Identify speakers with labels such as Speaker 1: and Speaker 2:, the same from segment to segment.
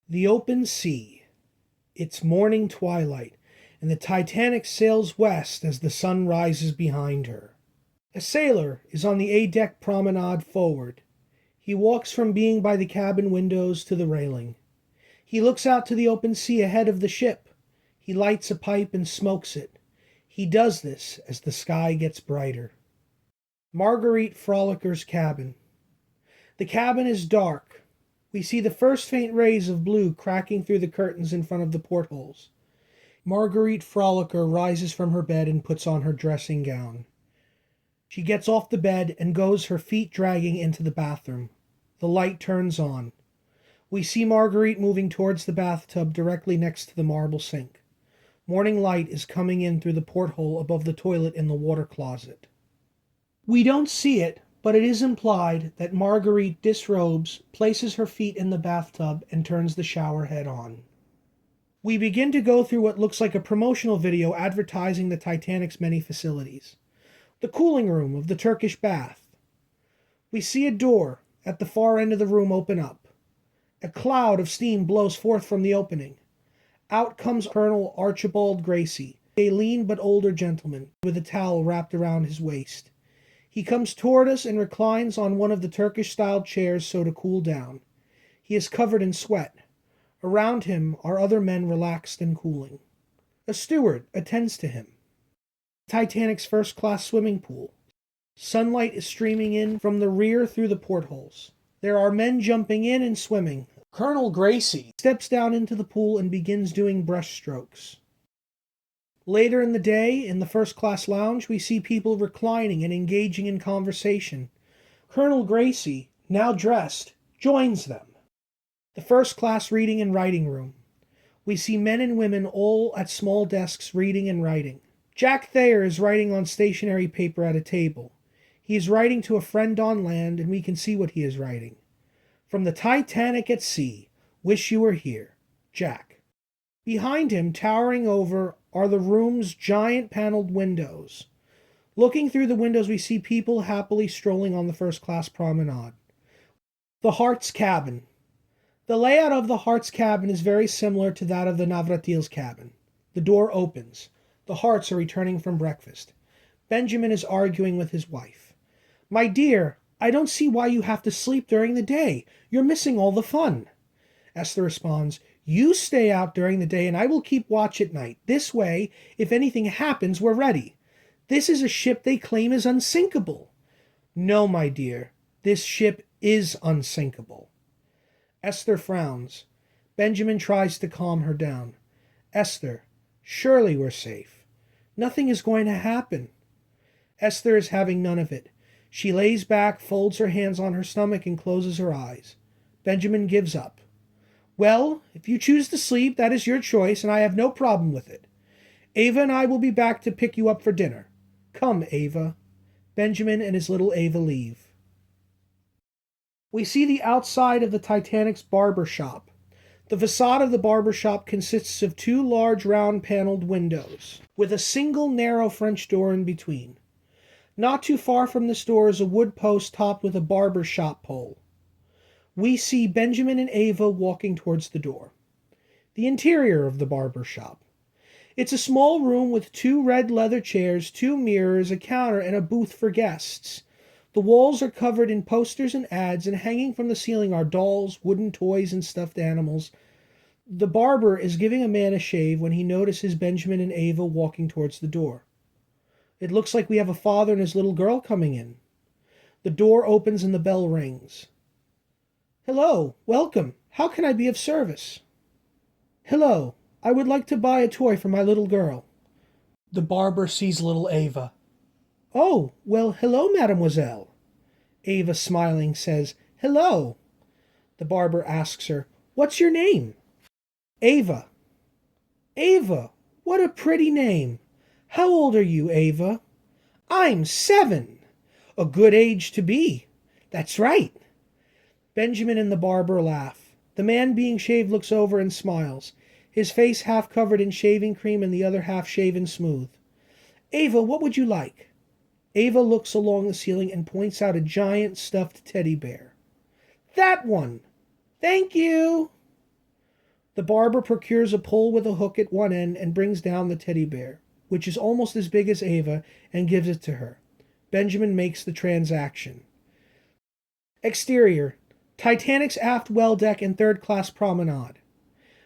Speaker 1: The open sea. It's morning twilight, and the Titanic sails west as the sun rises behind her. A sailor is on the A-deck promenade forward. He walks from being by the cabin windows to the railing. He looks out to the open sea ahead of the ship. He lights a pipe and smokes it. He does this as the sky gets brighter. Marguerite Frolicker's cabin. The cabin is dark. We see the first faint rays of blue cracking through the curtains in front of the portholes. Marguerite Frolicker rises from her bed and puts on her dressing gown. She gets off the bed and goes, her feet dragging, into the bathroom. The light turns on. We see Marguerite moving towards the bathtub directly next to the marble sink. Morning light is coming in through the porthole above the toilet in the water closet. We don't see it, but it is implied that Marguerite disrobes, places her feet in the bathtub, and turns the shower head on. We begin to go through what looks like a promotional video advertising the Titanic's many facilities. The cooling room of the Turkish bath. We see a door at the far end of the room open up. A cloud of steam blows forth from the opening. Out comes Colonel Archibald Gracie, a lean but older gentleman with a towel wrapped around his waist. He comes toward us and reclines on one of the Turkish-style chairs so to cool down. He is covered in sweat. Around him are other men relaxed and cooling. A steward attends to him. Titanic's first-class swimming pool. Sunlight is streaming in from the rear through the portholes. There are men jumping in and swimming. Colonel Gracie steps down into the pool and begins doing brushstrokes. Later in the day, in the first-class lounge, we see people reclining and engaging in conversation. Colonel Gracie, now dressed, joins them. The first-class reading and writing room. We see men and women all at small desks reading and writing. Jack Thayer is writing on stationery paper at a table. He is writing to a friend on land, and we can see what he is writing. From the Titanic at sea, wish you were here, Jack. Behind him, towering over, are the room's giant paneled windows. Looking through the windows, we see people happily strolling on the first-class promenade. The Hart's cabin. The layout of the Hart's cabin is very similar to that of the Navratil's cabin. The door opens. The Harts are returning from breakfast. Benjamin is arguing with his wife. "My dear, I don't see why you have to sleep during the day. You're missing all the fun." Esther responds, "You stay out during the day and I will keep watch at night. This way, if anything happens, we're ready. This is a ship they claim is unsinkable." "No, my dear, this ship is unsinkable." Esther frowns. Benjamin tries to calm her down. "Esther, surely we're safe. Nothing is going to happen." Esther is having none of it. She lays back, folds her hands on her stomach, and closes her eyes. Benjamin gives up. "Well, if you choose to sleep, that is your choice, and I have no problem with it. Ava and I will be back to pick you up for dinner. Come, Ava." Benjamin and his little Ava leave. We see the outside of the Titanic's barber shop. The facade of the barber shop consists of two large round paneled windows, with a single narrow French door in between. Not too far from this door is a wood post topped with a barber shop pole. We see Benjamin and Ava walking towards the door. The interior of the barber shop. It's a small room with two red leather chairs, two mirrors, a counter, and a booth for guests. The walls are covered in posters and ads, and hanging from the ceiling are dolls, wooden toys, and stuffed animals. The barber is giving a man a shave when he notices Benjamin and Ava walking towards the door. It looks like we have a father and his little girl coming in. The door opens and the bell rings. "Hello, welcome. How can I be of service?" "Hello, I would like to buy a toy for my little girl." The barber sees little Ava. "Oh, well, hello, mademoiselle." Ava, smiling, says, "Hello." The barber asks her, "What's your name?" "Ava." "Ava, what a pretty name. How old are you, Ava?" "I'm 7. A good age to be." "That's right." Benjamin and the barber laugh. The man being shaved looks over and smiles, his face half covered in shaving cream and the other half shaven smooth. "Ava, what would you like?" Ava looks along the ceiling and points out a giant stuffed teddy bear. "That one! Thank you!" The barber procures a pole with a hook at one end and brings down the teddy bear, which is almost as big as Ava, and gives it to her. Benjamin makes the transaction. Exterior: Titanic's aft well deck and third-class promenade.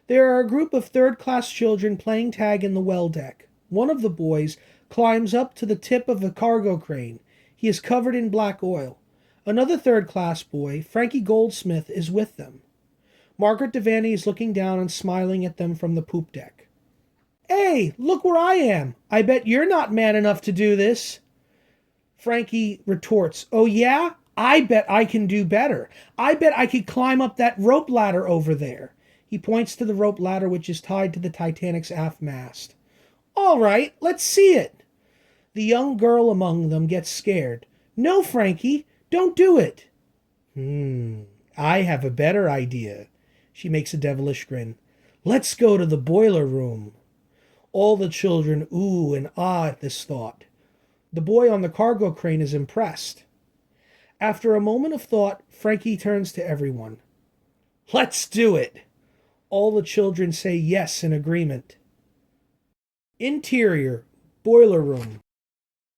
Speaker 1: There are a group of third-class children playing tag in the well deck. One of the boys climbs up to the tip of a cargo crane. He is covered in black oil. Another third-class boy, Frankie Goldsmith, is with them. Margaret Devaney is looking down and smiling at them from the poop deck. "Hey, look where I am. I bet you're not man enough to do this." Frankie retorts, "Oh yeah? I bet I can do better. I bet I could climb up that rope ladder over there." He points to the rope ladder which is tied to the Titanic's aft mast. "All right, let's see it." The young girl among them gets scared. "No, Frankie, don't do it." I have a better idea." She makes a devilish grin. "Let's go to the boiler room." All the children ooh and ah at this thought. The boy on the cargo crane is impressed. After a moment of thought, Frankie turns to everyone. "Let's do it." All the children say yes in agreement. Interior: boiler room.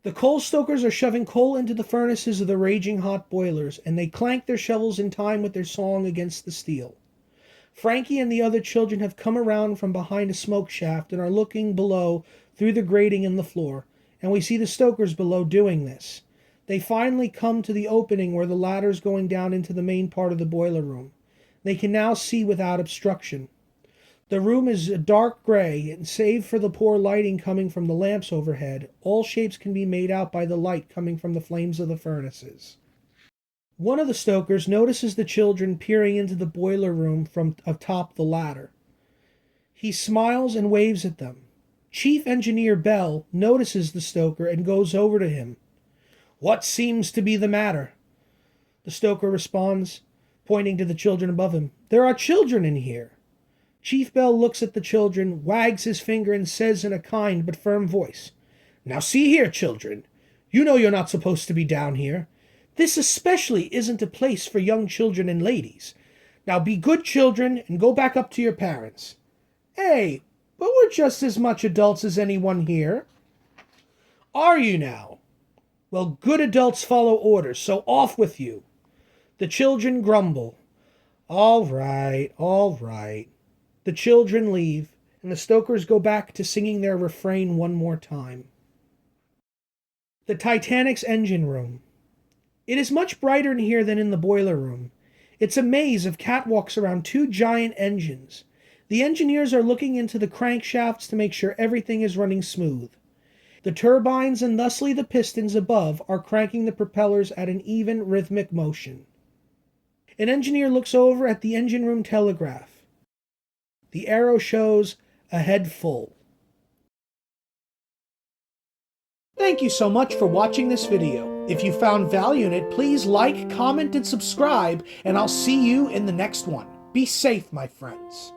Speaker 1: The coal stokers are shoving coal into the furnaces of the raging hot boilers, and they clank their shovels in time with their song against the steel. Frankie and the other children have come around from behind a smoke shaft and are looking below through the grating in the floor, and we see the stokers below doing this. They finally come to the opening where the ladder is going down into the main part of the boiler room. They can now see without obstruction. The room is a dark gray, and save for the poor lighting coming from the lamps overhead, all shapes can be made out by the light coming from the flames of the furnaces. One of the stokers notices the children peering into the boiler room from atop the ladder. He smiles and waves at them. Chief Engineer Bell notices the stoker and goes over to him. "What seems to be the matter?" The stoker responds, pointing to the children above him. "There are children in here." Chief Bell looks at the children, wags his finger, and says in a kind but firm voice, "Now see here, children. You know you're not supposed to be down here. This especially isn't a place for young children and ladies. Now be good children and go back up to your parents." "Hey, but we're just as much adults as anyone here." "Are you now? Well, good adults follow orders, so off with you." The children grumble. All right. The children leave, and the stokers go back to singing their refrain one more time. The Titanic's engine room. It is much brighter in here than in the boiler room. It's a maze of catwalks around two giant engines. The engineers are looking into the crankshafts to make sure everything is running smooth. The turbines and thusly the pistons above are cranking the propellers at an even rhythmic motion. An engineer looks over at the engine room telegraph. The arrow shows a head full. Thank you so much for watching this video. If you found value in it, please like, comment, and subscribe, and I'll see you in the next one. Be safe, my friends.